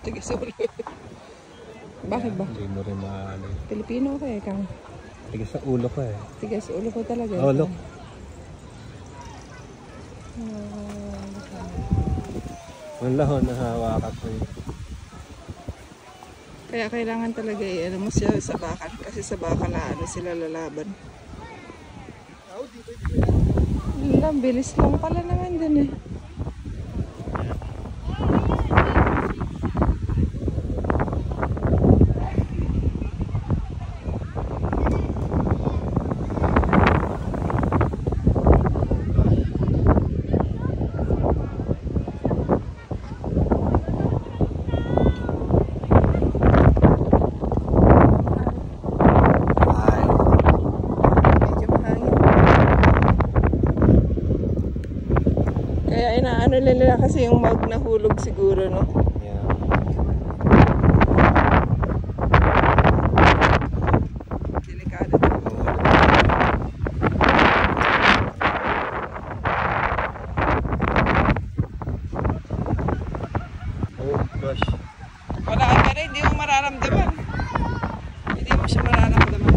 Tigas ulo. Bakit ba? Hindi mo rin maano. Pilipino ka eh, Kang. Tigas sa ulo ko eh. Tigas ulo ko talaga. Oh, look. Ang lahon na hawakan ko eh. Kaya kailangan talaga ano mo siya sa bakan. Kasi sa bakan na ano sila lalaban. Ang bilis lang pala naman dun eh. Kaya inaano nila kasi yung mag nahulog siguro, no? Yeah. Delikado to. Oh gosh. Wala ka rin, hindi mo mararamdaman. Hindi mo siya mararamdaman.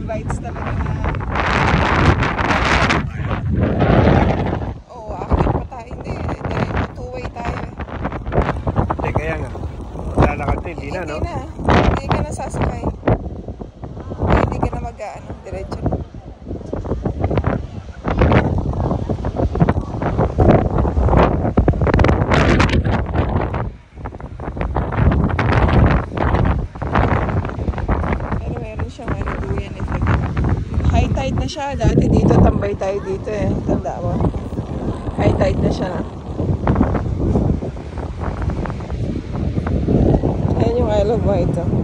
Lights talaga na oo, akit pa tayo hindi two-way tayo Hindi, kaya nga lalakad na, hindi na, no? Hindi ka na sasakay hindi ka na mag-ano, diretso na pero meron siyang ano duyan effect. High tide na siya. Dati dito, tambay tayo dito eh. Tanda mo. High tide na siya na. Ayan yung Isle of Wight.